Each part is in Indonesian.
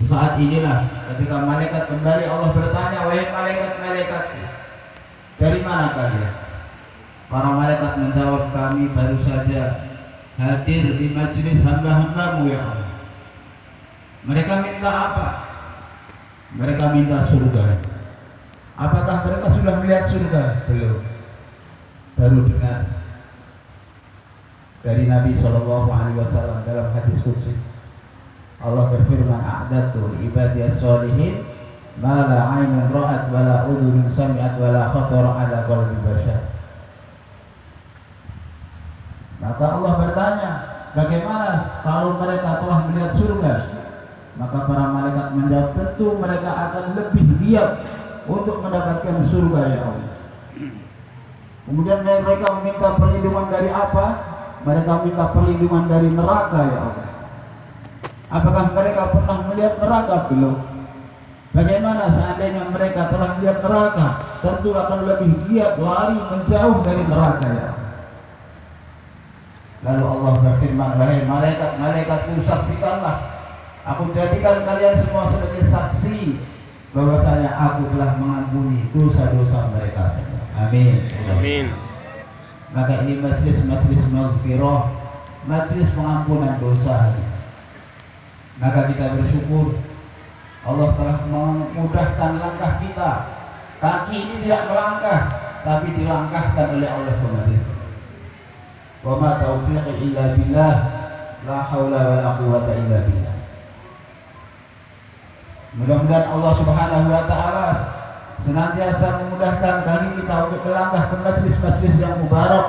Saat inilah ketika malaikat kembali, Allah bertanya, wahai malaikat-malaikat, dari mana kalian? Para malaikat menjawab, kami baru saja hadir di majelis hamba-hambamu ya Allah. Mereka minta apa? Mereka minta surga. Apakah mereka sudah melihat surga? Belum. Baru dengar dari Nabi SAW dalam hadis qudsi. Allah berfirman, a'dadtu ibadiyas sholihin ma la 'ainun ra'at wa la udhunun sami'at wa la khatara 'ala qalbi bashar. Maka Allah bertanya, bagaimana kalau mereka telah melihat surga? Maka para malaikat menjawab, tentu mereka akan lebih giat untuk mendapatkan surga ya Allah. Kemudian mereka meminta perlindungan dari apa? Mereka minta perlindungan dari neraka ya Allah. Apakah mereka pernah melihat neraka? Belum. Bagaimana seandainya mereka telah melihat neraka? Tentu akan lebih giat lari menjauh dari neraka ya Allah. Lalu Allah berfirman, wahai malaikat-malaikatku, saksikanlah, aku jadikan kalian semua sebagai saksi bahwasanya aku telah mengampuni dosa-dosa mereka semua. Amin. Amin. Maka ini majlis maghfirah, majlis pengampunan dosa. Maka kita bersyukur Allah telah memudahkan langkah kita. Kaki ini tidak melangkah, tapi dilangkahkan oleh Allah SWT. Wa ma taufiqi illa billah, la haula wa la quwwata illa billah. Mudah-mudahan Allah Subhanahu wa taala senantiasa memudahkan kaki kita untuk melangkah ke majlis-majlis yang mubarak,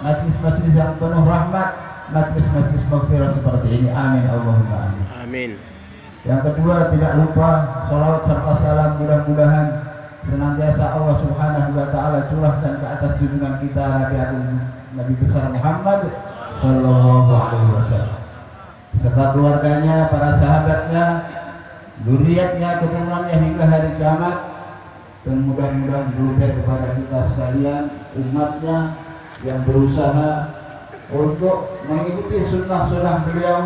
majlis-majlis yang penuh rahmat, majlis-majlis maghfirah seperti ini. Amin Allahumma amin. Amin. Yang kedua, tidak lupa salawat serta salam mudah-mudahan senantiasa Allah Subhanahu wa taala curahkan ke atas junjungan kita Nabi Agung Nabi besar Muhammad sallallahu alaihi wasallam serta keluarganya, para sahabatnya, zuriatnya, keturunannya hingga hari kiamat, dan mudah-mudahan berubah kepada kita sekalian, umatnya yang berusaha untuk mengikuti sunnah-sunnah beliau,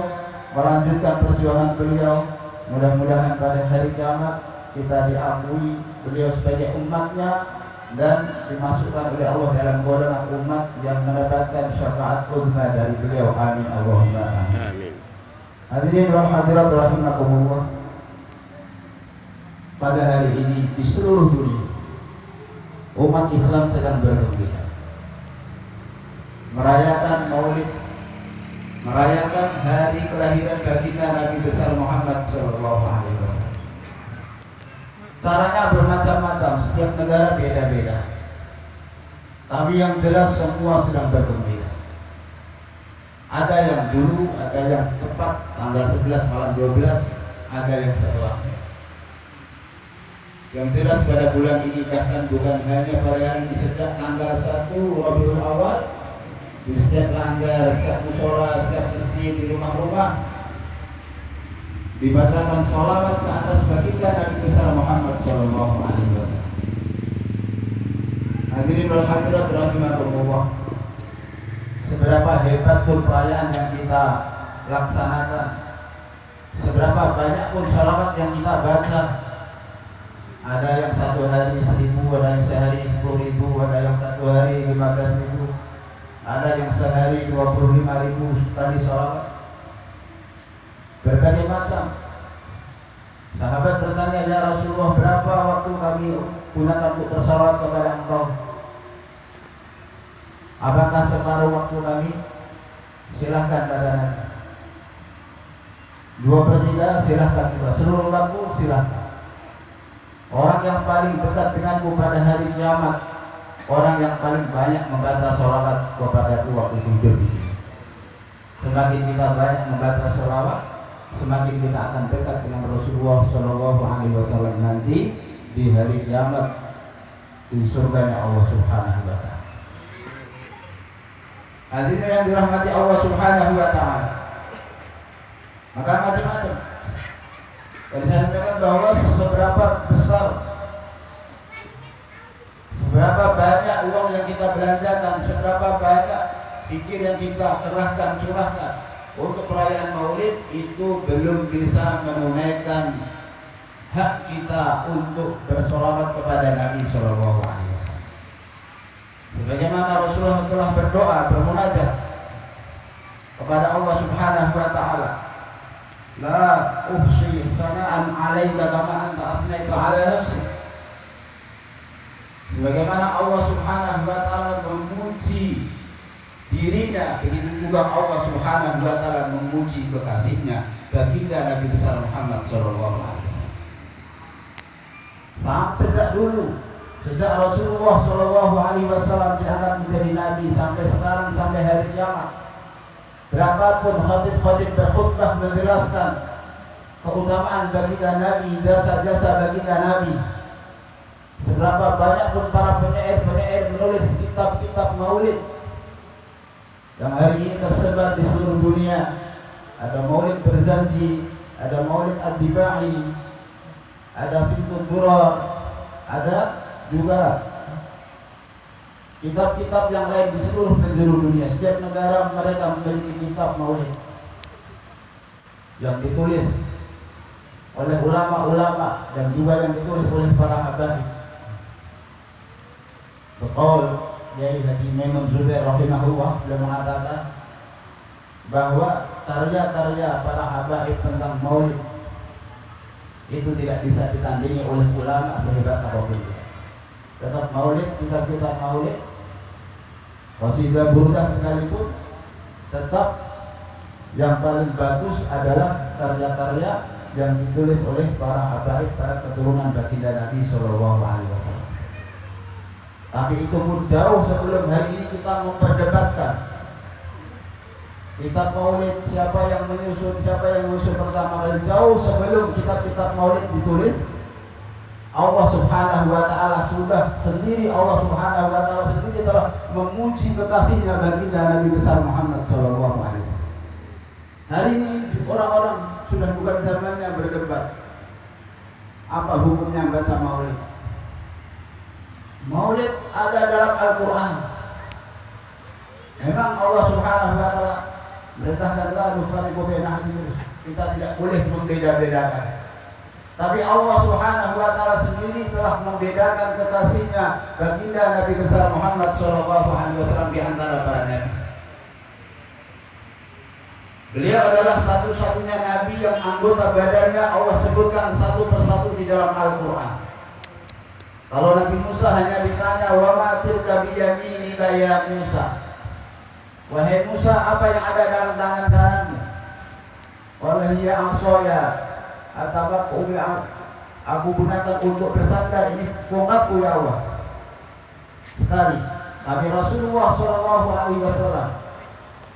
melanjutkan perjuangan beliau. Mudah-mudahan pada hari kiamat kita diakui beliau sebagai umatnya dan dimasukkan oleh Allah dalam golongan umat yang mendapatkan syafaat uzma dari beliau. Amin Allahumma amin. Hadirin wal hadirat rahimakumullah. Pada hari ini di seluruh dunia umat Islam sedang bergembira, merayakan Maulid, merayakan hari kelahiran baginda Nabi besar Muhammad sallallahu alaihi wasallam. Caranya bermacam-macam, setiap negara beda-beda. Tapi yang jelas semua sedang bergembira. Ada yang dulu, ada yang tepat tanggal 11 malam 12, ada yang setelahnya. Yang jelas pada bulan ini, bahkan bukan hanya pada hari ini, sejak tanggal 1 Rabiul Awal, di setiap langgar, setiap musola, setiap masjid, di rumah-rumah dibacakan sholawat ke atas baginda Nabi besar Muhammad sallallahu alaihi wasallam. Hadirin wal hadirat rahimakumullah. Seberapa hebat pun perayaan yang kita laksanakan, seberapa banyak pun sholawat yang kita baca, ada yang satu hari 1000, ada yang sehari 10.000, ada yang satu hari 15.000, ada yang sehari 25.000 tadi sholawat. Berbagai macam. Sahabat bertanya, ya Rasulullah, berapa waktu kami gunakan untuk bersalawat kepada Engkau? Apakah separuh waktu kami? Silahkan pada Nabi. 2/3 silahkan juga. Seluruh waktu silahkan. Orang yang paling dekat denganku pada hari kiamat, orang yang paling banyak membaca sholawat kepada waktu hidup ini. Semakin kita banyak membaca sholawat, semakin kita akan dekat dengan Rasulullah Shallallahu Alaihi Wasallam nanti di hari kiamat di surganya Allah Subhanahu Wa Taala. Hadirin yang dirahmati Allah Subhanahu Wa Taala, maka macam-macam. Dan saya sampaikan bahwa seberapa besar, seberapa banyak uang yang kita belanjakan, seberapa banyak pikir yang kita kerahkan, curahkan untuk perayaan Maulid itu belum bisa menunaikan hak kita untuk bersolawat kepada Nabi Shallallahu Alaihi Wasallam. Sebagaimana Rasulullah telah berdoa bermunajat kepada Allah Subhanahu Wa Taala, la uhsi tsana'an 'alaika kama anta asnaita 'ala nafsi. Sebagaimana Allah Subhanahu Wa Taala memuji dirinya, begitu juga Allah Subhanahu Wa Taala memuji kekasihnya baginda Nabi besar Muhammad Shallallahu Alaihi Wasallam. Sejak dulu, sejak Rasulullah Shallallahu Alaihi Wasallam diangkat menjadi Nabi sampai sekarang, sampai hari kiamat, berapapun khatib-khatib berkhutbah menjelaskan keutamaan baginda Nabi, jasa-jasa baginda Nabi, seberapa banyak pun para penyair-penyair menulis kitab-kitab maulid yang hari ini tersebar di seluruh dunia. Ada maulid Berzanji, ada maulid Ad-Dibai, ada Simtud Durar, ada juga kitab-kitab yang lain di seluruh penjuru dunia. Setiap negara mereka memiliki kitab maulid yang ditulis oleh ulama-ulama dan juga yang ditulis oleh para habaib. Betul, Yai Haji Maimun Zubair rahimahullah beliau mengatakan bahwa karya-karya para habaib tentang maulid itu tidak bisa ditandingi oleh ulama sehebat apapun. Tetap maulid, kitab-kitab maulid, qasidah burdah sekalipun, tetap yang paling bagus adalah karya-karya yang ditulis oleh para habaib, para keturunan baginda Nabi Shallallahu Alaihi Wasallam. Tapi itu pun jauh sebelum hari ini kita memperdebatkan kitab maulid, siapa yang menyusun pertama kali. Jauh sebelum kitab-kitab maulid ditulis, Allah Subhanahu Wa Taala sudah sendiri, Allah Subhanahu Wa Taala sendiri telah memuji kekasihnya baginda Nabi besar Muhammad Sallallahu Alaihi Wasallam. Hari ini orang-orang sudah bukan zamannya berdebat apa hukumnya baca maulid. Maulid ada dalam Al-Quran. Memang Allah Subhanahu Wa Taala merintahkan la nufarriqu baina ahadin, kita tidak boleh membeda-bedakan. Tapi Allah Subhanahu Wa Taala sendiri telah membedakan kekasihnya baginda Nabi besar Muhammad Shallallahu Alaihi Wasallam di antara para nabi. Beliau adalah satu-satunya nabi yang anggota badannya Allah sebutkan satu persatu di dalam Al-Quran. Kalau Nabi Musa hanya ditanya, wa ma tilka biyaminika ya Musa, wahai Musa, apa yang ada dalam tangan kananmu? Qala hiya asaya, atawaqqu aku gunakan untuk bersandar, ini tongkatku ya Allah. Sekali. Tapi Rasulullah Shallallahu Alaihi Wasallam,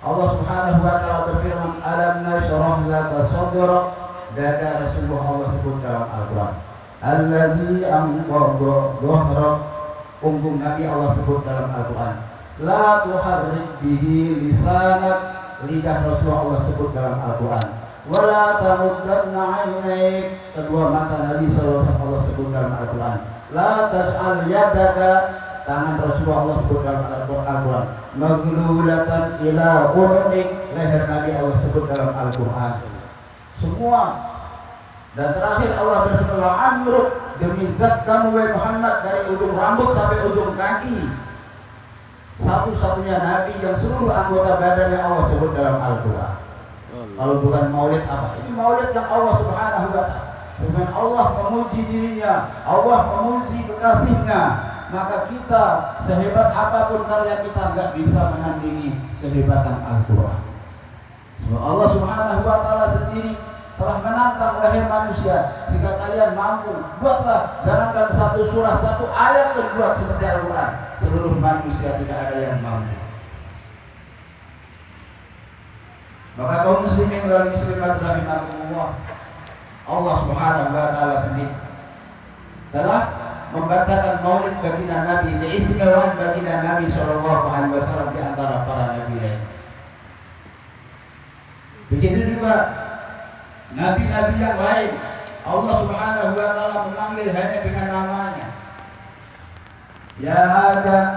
Allah Subhanahu Wa Taala berfirman, alam nashrah laka sadrak, dada Rasulullah Allah sebut dalam Al-Quran. Alladzi anqadha dhahrak, punggung Nabi Allah sebut dalam Al-Quran. La tuharrik bihi lisanak, lidah Rasulullah Allah sebut dalam Al-Quran. Wala tamuddanna 'ainaik, kedua mata Nabi sallallahu alaihi wasallam Allah sebut dalam Al-Quran. La taj'al yadaka, tangan Rasulullah Allah sebut dalam Al-Quran. Maghlulatan ila ununik, leher Nabi Allah sebut dalam Al-Quran. Semua. Dan terakhir Allah berfirman, amruk, demi zat kamu wahai Muhammad, dari ujung rambut sampai ujung kaki, satu-satunya nabi yang seluruh anggota badannya Allah sebut dalam Al-Quran. Kalau bukan maulid apa? Ini maulid yang Allah Subhanahu Wa Taala. Dengan Allah memuji dirinya, Allah memuji kekasihnya, maka kita sehebat apapun karya kita nggak bisa menandingi kehebatan Al-Quran. Allah Subhanahu Wa Taala sendiri telah menantang wahai manusia, jika kalian mampu, buatlah, jangankan satu surah, satu ayat pun buat seperti Al-Quran. Seluruh manusia tidak ada yang mampu. Maka kaum muslimin dan muslimat rahimakumullah, Allah Subhanahu Wa Taala sendiri telah membacakan maulid baginda Nabi, keistimewaan baginda Nabi Shallallahu Alaihi Wasallam di antara para nabi lain. Begitu juga nabi-nabi yang lain, Allah Subhanahu Wa Taala memanggil hanya dengan namanya. Ya Adam,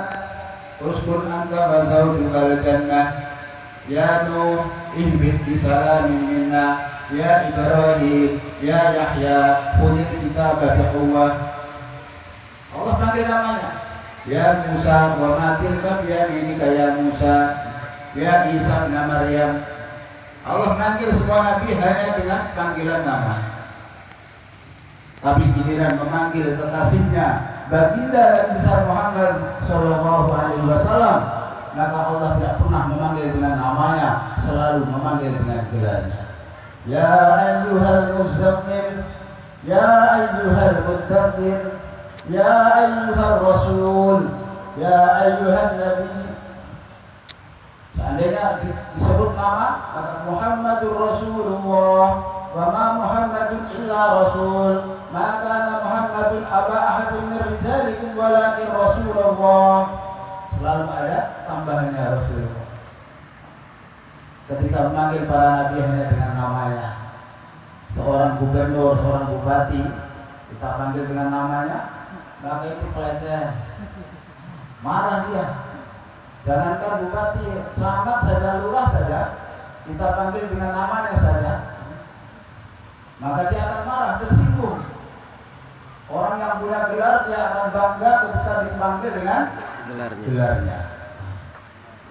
uskun anta wa zawjukal jannah, ya Nuh ihbit bisalamin minna, ya Ibrahim, ya Yahya khudil kitaba biquwwah. Allah panggil namanya. Ya Musa wa ma tilka biyaminika ya Musa, ya Isa bin Maryam. Allah manggil semua nabi hanya dengan panggilan nama. Tapi giliran memanggil kekasihnya baginda Nabi besar Muhammad sallallahu alaihi wasallam, maka Allah tidak pernah memanggil dengan namanya, selalu memanggil dengan gelarnya. Ya ayyuhal muzammil, ya ayyuhal muddaththir, ya ayyuhar rasul, ya ayyuhan nabi. Seandainya disebut nama, maka Muhammadur Rasulullah, wa ma Muhammadun illa rasul, ma kana Muhammadun aba ahadin min rijalikum walakin Rasulullah. Selalu ada tambahannya Rasulullah. Ketika memanggil para nabi hanya dengan namanya, seorang gubernur, seorang bupati kita panggil dengan namanya, maka itu pelecehan. Marah dia. Jangankan bupati, camat saja, lurah saja, kita panggil dengan namanya saja, maka dia akan marah, tersinggung. Orang yang punya gelar dia akan bangga ketika dipanggil dengan gelarnya.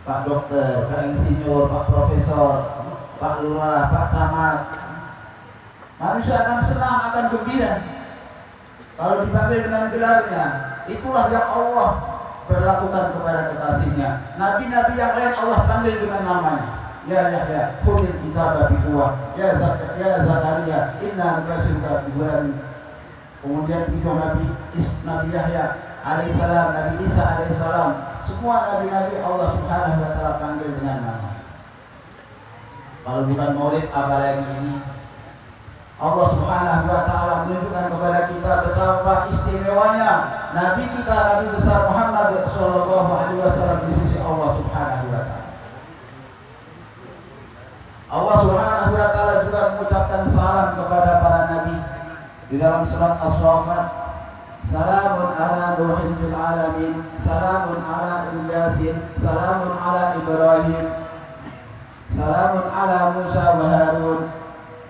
Pak dokter, Pak insinyur, Pak profesor, Pak lurah, Pak camat. Manusia akan senang, akan gembira kalau dipanggil dengan gelarnya. Itulah yang Allah berlakukan kepada kekasihnya. Nabi-nabi yang lain Allah panggil dengan namanya. Ya Yahya, khudil kitaba biquwwah. Ya Zakaria, inna nubasyiruka bigulamin. Kemudian itu Nabi Yahya alaihissalam, Nabi Isa alaihissalam. Semua nabi-nabi Allah subhanahu wa ta'ala panggil dengan nama. Kalau bukan maulid apalagi ini. Allah subhanahu wa ta'ala menunjukkan kepada kita betapa istimewanya Nabi kita, Nabi besar Muhammad sallallahu alaihi wasallam di sisi Allah subhanahu wa ta'ala. Allah subhanahu wa ta'ala juga mengucapkan salam kepada para nabi di dalam surat As-Saffat. Salamun ala Nuhin fil alamin, salamun ala Ilyasin, salamun ala Ibrahim, salamun ala Musa wa Harun.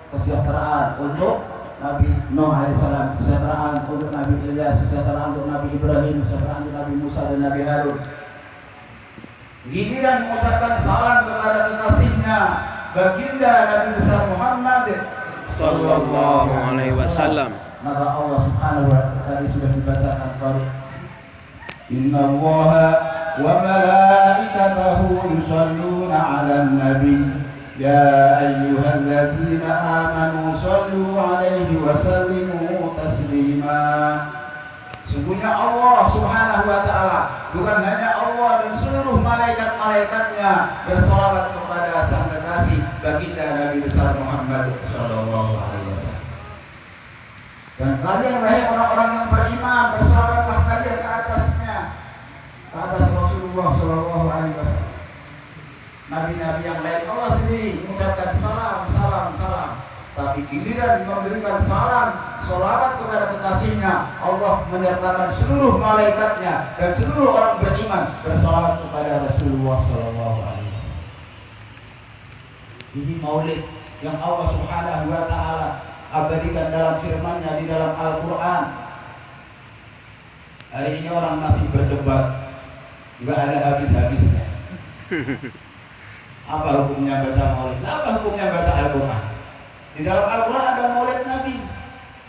Kesejahteraan untuk Nabi Nuh alaihissalam, kesejahteraan untuk Nabi Ilyas, kesejahteraan untuk Nabi Ibrahim, kesejahteraan untuk Nabi Musa dan Nabi Harun. Giliran mengucapkan salam kepada kekasihnya baginda Nabi besar Muhammad sallallahu alaihi wasallam, maka Allah subhanahu wa ta'ala tadi sudah dibacakan tadi. Inna Allaha wa malaikatahu yusalluna 'alan nabi. Ya ayyuhalladzina amanu sallu alaihi wa sallimu taslima. Sungguhnya Allah subhanahu wa ta'ala, bukan hanya Allah dan seluruh malaikat-malaikatnya bersolawat kepada sang kekasih baginda Nabi besar Muhammad sallallahu alaihi wasallam. Dan kalian wahai orang-orang yang beriman, bersolawatlah kalian ke atasnya, ke atas Rasulullah sallallahu alaihi wasallam. Nabi-nabi yang lain Allah sendiri mengucapkan salam, salam, salam. Tapi giliran memberikan salam, sholawat kepada kekasihnya, Allah menyertakan seluruh malaikatnya dan seluruh orang beriman bersholawat kepada Rasulullah sallallahu alaihi wasallam. Ini maulid yang Allah subhanahu wa ta'ala abadikan dalam firman-Nya di dalam Al-Quran. Hari ini orang masih berdebat, nggak ada habis-habisnya. Apa hukumnya baca maulid? Apa hukumnya baca Al-Quran? Di dalam Al-Quran ada maulid Nabi.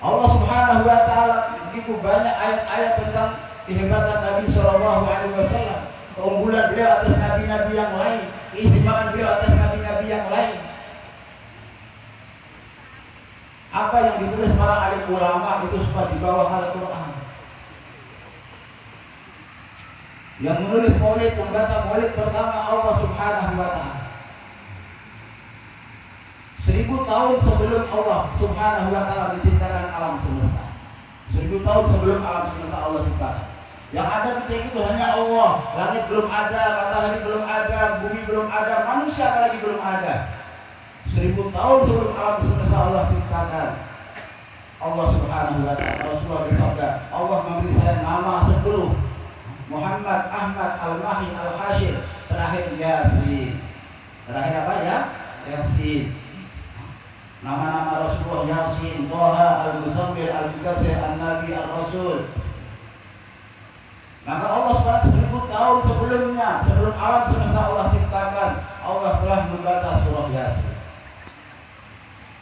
Allah subhanahu wa ta'ala begitu banyak ayat-ayat tentang kehebatan Nabi sallallahu alaihi wasallam, keunggulan beliau atas nabi-nabi yang lain, keistimewaan beliau atas nabi-nabi yang lain. Apa yang ditulis para alim ulama itu semua di bawah Al-Quran. Yang menulis maulid, membaca maulid pertama Allah subhanahu wa ta'ala. 1000 tahun sebelum Allah subhanahu wa ta'ala menciptakan alam semesta. 1000 tahun sebelum alam semesta Allah ciptakan. Yang ada ketika itu hanya Allah. Langit belum ada, matahari belum ada, bumi belum ada, manusia apalagi belum ada. 1000 tahun sebelum alam semesta Allah ciptakan. Allah subhanahu wa ta'ala, Rasulullah bersabda, Allah memberi saya nama 10. Muhammad, Ahmad, Al-Mahi, Al-Hashir, terakhir Yasin. Terakhir surah Yasin, Toha, Al-Muzammil, Al-Mudaththir, An-Nabi, Ar-Rasul. Maka Allah SWT 1000 tahun sebelumnya, sebelum alam semesta Allah ciptakan, Allah telah membaca surah Yasin.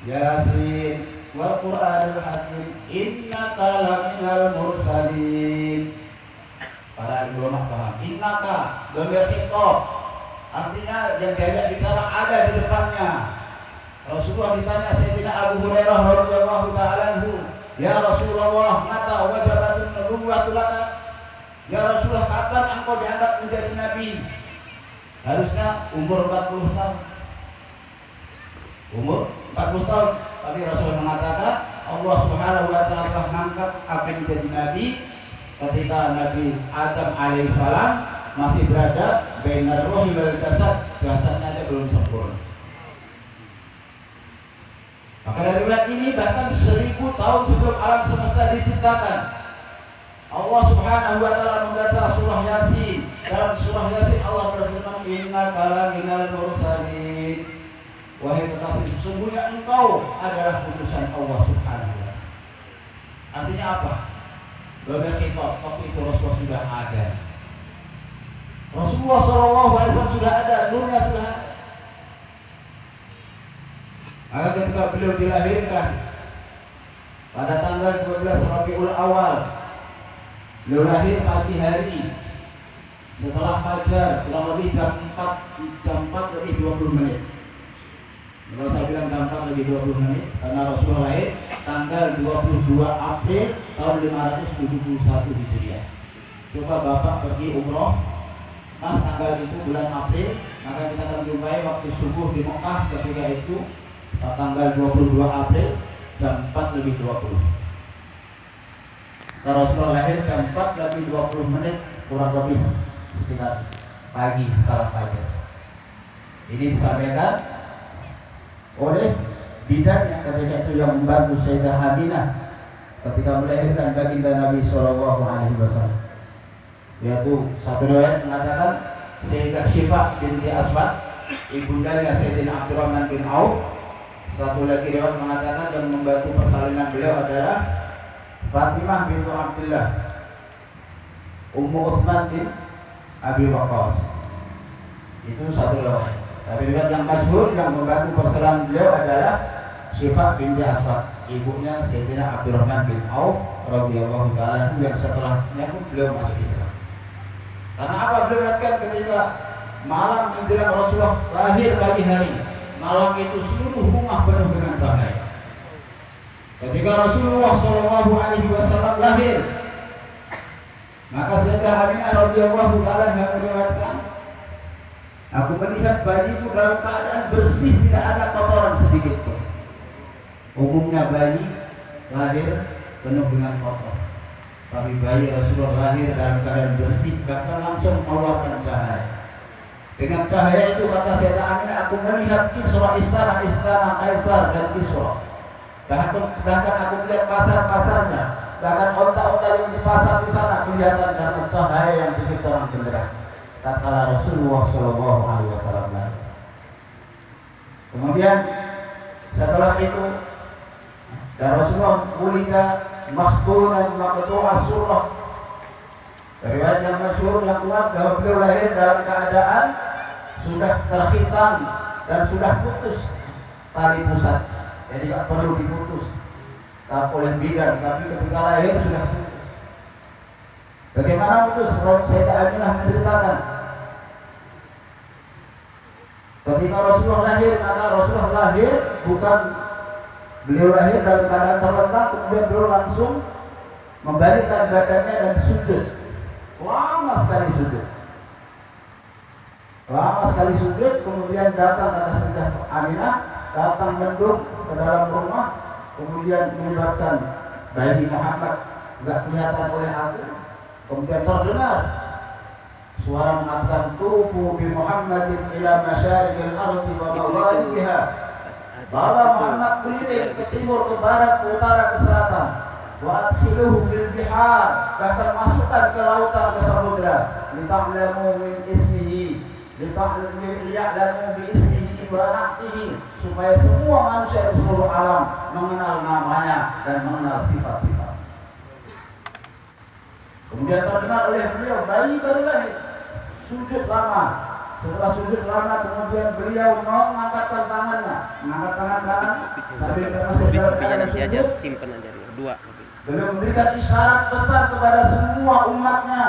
Yasin wal Qur'anil Hakim, innaka laminal mursalin. Para ulama paham, innaka dhamir khitab, artinya yang diajak bicara ada di depannya. Rasulullah ditanya Sayyidina Abu Hurairah radhiyallahu ta'ala anhu, ya Rasulullah, mata wajabatun nubuwwatu laka? Ya Rasulullah, kapan engkau diangkat menjadi nabi? Harusnya umur 40 tahun. Umur 40 tahun. Tapi Rasulullah mengatakan Allah Subhanahu wa taala telah mengangkat akan menjadi nabi ketika Nabi Adam alaihissalam masih berada bainar ruhi wal jasad, jasadnya aja belum sempurna. Maka dari riwayat ini bahkan 1000 tahun sebelum alam semesta diciptakan, Allah Subhanahu wa taala membaca surah Yasin. Dalam surah Yasin Allah berfirman, innaka laminal mursalin. Wahai kekasih, sesungguhnya engkau adalah utusan Allah Subhanahu wa taala. Artinya apa? Bahwa kita waktu itu Rasulullah sudah ada. Rasulullah SAW sudah ada, nurnya sudah ada. Maka ketika beliau dilahirkan pada tanggal 12 Rabiul Awal, beliau lahir pagi hari setelah fajar, kurang lebih jam 4 lebih 20 menit. Kalau saya bilang jam 4 lebih 20 menit, karena Rasulullah lahir tanggal 22 April tahun 571 Hijriah. Coba Bapak pergi umroh, pas tanggal itu bulan April, maka kita akan jumpai waktu subuh di Mekah ketika itu tanggal 22 April jam 4 lebih 20. Kalau Rasulullah lahir jam 4 lebih 20 menit kurang lebih sekitar pagi setelah fajar. Ini disampaikan oleh bidan yang ketika itu yang membantu Sayyidah Aminah ketika melahirkan baginda Nabi Shallallahu Alaihi Wasallam. Yaitu satu riwayat mengatakan Sayyidah Syifa binti Aswad, ibundanya Sayyidina Abdurrahman bin Auf. Satu lagi riwayat mengatakan yang membantu persalinan beliau adalah Fatimah bintu Abdullah, Ummu Utsman bin Abi Waqqas. Itu satu riwayat. Tapi riwayat yang masyhur yang membantu persalinan beliau adalah Syifa binti Aswad, ibunya Sayyidina Abdurrahman bin Auf radhiyallahu taala, yang setelahnya pun beliau masuk Islam. Karena apa? Beliau katakan ketika malam menjelang Rasulullah lahir pagi hari, malam itu seluruh rumah penuh dengan cahaya. Ketika Rasulullah SAW lahir, maka Sayyidah Aminah radhiyallahu taala yang meriwayatkan, aku melihat bayiku dalam keadaan bersih, tidak ada kotoran sedikit pun. Umumnya bayi lahir penuh dengan kotor, tapi bayi Rasulullah lahir dalam keadaan bersih, bahkan langsung mengeluarkan cahaya. Dengan cahaya itu kata Sayyidah Aminah, aku melihat istana Kaisar dan Kisra. Bahkan aku melihat pasar-pasarnya, bahkan onta-onta yang di pasar di sana kelihatan karena cahaya yang begitu terang benderang. Tatkala Rasulullah Shallallahu Alaihi Wasallam. Kemudian setelah itu, dan Rasulullah mulida makhtunan maqtu'as surah. Riwayat yang masyhur yang kuat bahwa beliau lahir dalam keadaan sudah terkhitan dan sudah putus tali pusat, jadi tidak perlu diputus oleh bidan, tapi ketika lahir sudah putus. Bagaimana putus? Sayyidah Aminah menceritakan ketika Rasulullah lahir, maka Rasulullah lahir bukan beliau lahir dalam keadaan terlentang, kemudian beliau langsung membalikkan badannya dan sujud. Lama sekali sujud, kemudian datang kata Sayyidah Aminah, datang mendung ke dalam rumah, kemudian menyebabkan bayi Muhammad tidak kelihatan oleh aku. Kemudian terdengar suara mengatakan, tufu bi Muhammadin ila masyariqil ardi wa magharibiha. Bawa Muhammad keliling ke timur, ke barat, ke utara, ke selatan. Wa adkhiluhu fil bihar, bahkan masukkan ke lautan, ke samudra. Lita'lamu min ismihi, lita'lamu bi ismihi ismihi wa na'tihi, supaya semua manusia di seluruh alam mengenal namanya dan mengenal sifat-sifat. Kemudian terdengar oleh beliau, bayi baru lahir, sujud lama. Setelah sujud lama, kemudian beliau mengangkatkan tangannya, mengangkat tangan kanan sambil masih dalam keadaan sujud. Beliau memberikan isyarat pesan kepada semua umatnya,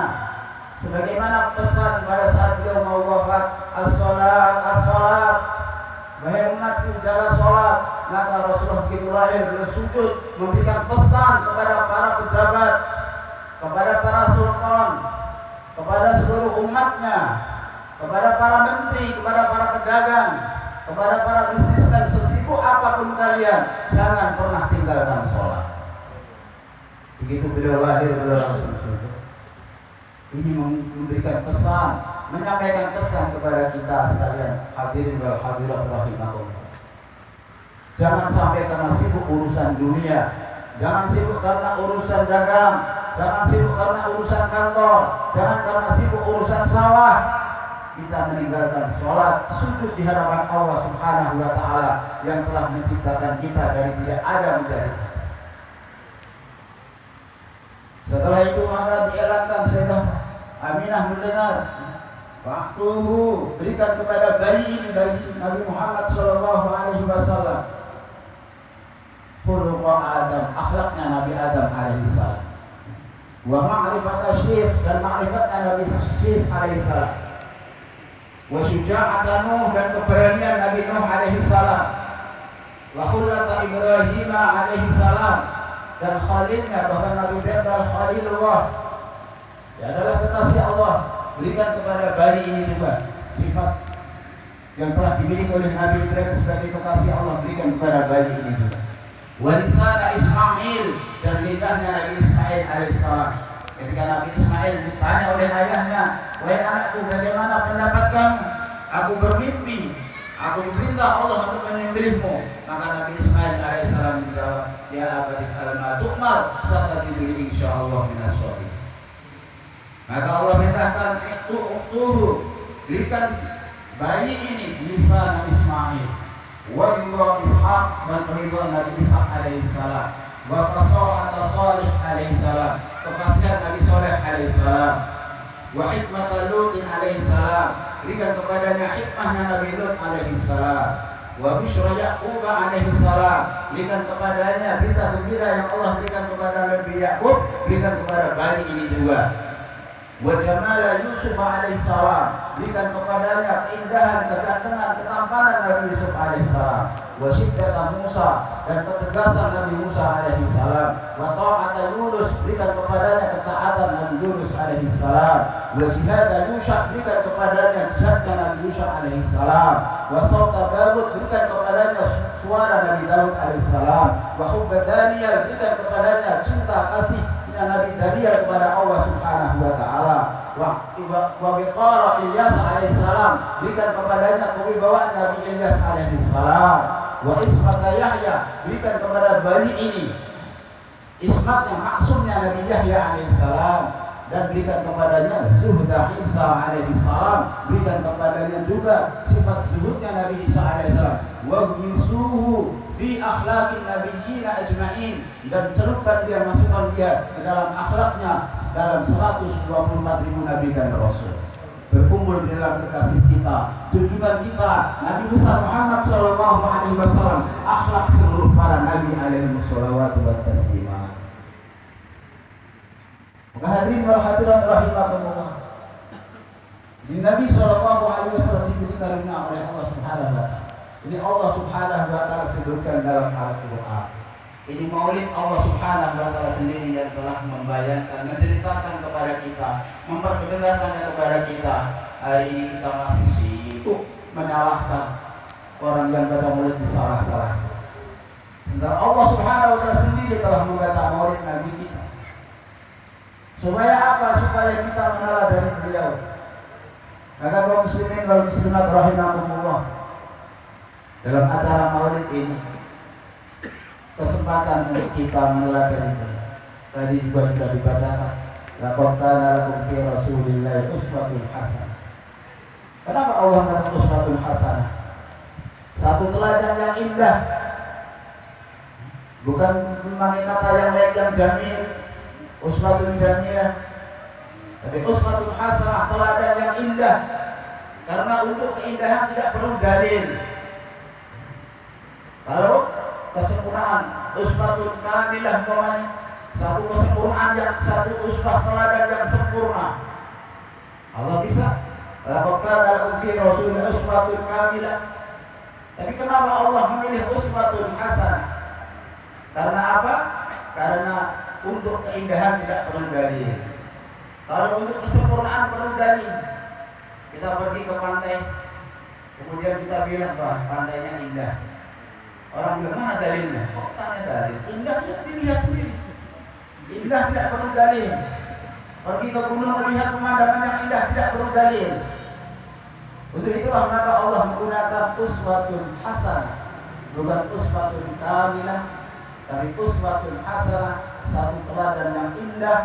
sebagaimana pesan pada saat beliau mau wafat, as-salat, as-salat, wahai umatku jaga salat. Maka Rasulullah begitu lahir beliau sujud memberikan pesan kepada para pejabat, kepada para sultan, kepada seluruh umatnya, kepada para menteri, kepada para pedagang, kepada para bisnismen, sesibuk apapun kalian, jangan pernah tinggalkan sholat. Begitu beliau lahir, beliau langsung sujud. Ini memberikan pesan, menyampaikan pesan kepada kita sekalian, hadirin wal hadirat rahimakumullah. Jangan sampai karena sibuk urusan dunia, jangan sibuk karena urusan dagang, jangan sibuk karena urusan kantor, jangan karena sibuk urusan sawah, kita meninggalkan sholat, sujud di hadapan Allah Subhanahu wa Ta'ala yang telah menciptakan kita dari tidak ada menjadi. Setelah itu maka dielankan Sayyidah Aminah mendengar, waktuhu, berikan kepada bayi ini, bayi Nabi Muhammad Sallallahu Alaihi Wasallam, khuluqa Adam, akhlaknya Nabi Adam alaihi salam, wa ma'rifat Syekh, dan ma'rifatnya Nabi Syekh alaihi salam, wa syuja'ata Nuh, dan keberanian Nabi Nuh alaihi salam, wa khullata Ibrahim alaihi salam, dan khalilnya, bahkan Nabi Ibrahim Khalilullah, ya adalah kekasih Allah. Berikan kepada bayi ini juga sifat yang telah dimiliki oleh Nabi Ibrahim sebagai kekasih Allah, berikan kepada bayi ini juga. Wa lisana Ismail, dan lidahnya Nabi Ismail alaihissalam. Ketika Nabi Ismail ditanya oleh ayahnya, wahai anakku, bagaimana pendapat kamu? Aku bermimpi, aku diperintah Allah untuk menyembelihmu. Maka Nabi Ismail alaihissalam menjawab, ya abadi fa'al ma tu'mar, satajiduni insyaallah minas shabirin. Maka Allah perintahkan uktuhu, berikan bayi ini lisan Ismail, wa ridha Ishaq, dan ridha Nabi Ishaq alaihissalam, wa fasahata Salih alaihissalam, kefasihan Nabi Saleh alaihissalam, wa hikmata Lut alaihissalam, berikan kepadanya hikmahnya Nabi Lut alaihissalam, wa bishra Yaqub alaihissalam, berikan kepadanya berita gembira yang Allah berikan kepada Nabi Yaqub, berikan kepada bayi ini juga. Wa jamala Yusuf alaihissalam, berikan kepadanya keindahan, kegantengan, ketampanan Nabi Yusuf alaihissalam. Wa syiddata Musa, dan ketegasan Nabi Musa alaihissalam. Wa ta'ata Yunus, berikan kepadanya ketaatan Nabi Yunus alaihissalam. Wa jihada Yusha, berikan kepadanya jihadnya Nabi Yusha alaihissalam. Wa sawta Dawud, berikan kepadanya suara Nabi Dawud alaihissalam. Wa hubba Daniel, berikan kepadanya cinta kasih Nabi Daniel kepada Allah Subhanahu wa Ta'ala. Wa wiqara Ilyas alaihissalam, berikan kepadanya kewibawaan Nabi Ilyas alaihissalam. Wa ismata Yahya, berikan kepada bayi ini ismat yang maksumnya Nabi Yahya alaihissalam, dan berikan kepadanya zuhda Isa alaihissalam, berikan kepadanya juga sifat zuhudnya Nabi Isa alaihissalam. Wa misuhu fi akhlaqin nabiyyin ajma'in, dan celupkan dia, masukkan dia ke dalam akhlaknya dalam 124.000 nabi dan rasul. Berkumpul di dalam kekasih kita, junjungan kita, Nabi besar Muhammad sallallahu alaihi wasallam, akhlak seluruh para nabi alaihi wassalatu wa taslimah. Maka hadirin wal hadirat rahimakumullah, di Nabi sallallahu alaihi wasallam diberi karunia oleh Allah Subhanahu wa taala. Ini Allah Subhanahu wa Ta'ala sebutkan dalam Al-Quran. Ini maulid Allah Subhanahu wa Ta'ala sendiri yang telah membayangkan, menceritakan kepada kita, memperdengarkannya kepada kita. Hari ini kita masih sibuk menyalahkan orang yang baca maulid disalah-salah. Sementara Allah Subhanahu wa Ta'ala sendiri telah membaca maulid Nabi kita. Supaya apa? Supaya kita meneladani beliau. Maka kaum muslimin wal muslimat rahimakumullah, dalam acara maulid ini kesempatan untuk kita meneladani beliau. Tadi juga sudah dibacakan, laqad kana lakum fi rasulillahi uswatun hasanah. Kenapa Allah mengatakan uswatun hasanah? satu teladan yang indah, bukan memakai kata yang lain yang jamil, uswatun jamilah, tapi uswatun hasanah, teladan yang indah. Karena untuk keindahan tidak perlu dalil. Kalau kesempurnaan, uswatun kamilah, satu kesempurnaan yang satu uswah teladan yang sempurna. Allah bisa. Laqad kana lakum fi rasulillah uswatun kamilah. Tapi kenapa Allah memilih uswatun hasanah? Karena apa? Karena untuk keindahan tidak perlu dalil. Kalau untuk kesempurnaan perlu dalil. Kita pergi ke pantai, kemudian kita bilang, wah pantainya indah. Orang bilang, mana dalilnya? Kok tanya dalil? Indah ya dilihat sendiri. Indah tidak perlu dalil. Pergi ke gunung melihat pemandangan yang indah tidak perlu dalil. Untuk itulah maka Allah menggunakan uswatun hasanah, bukan uswatun kamilah, tapi uswatun hasanah, satu teladan yang indah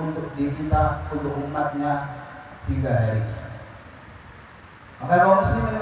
untuk diri kita, untuk umatnya hingga hari ini. Maka kaum muslimin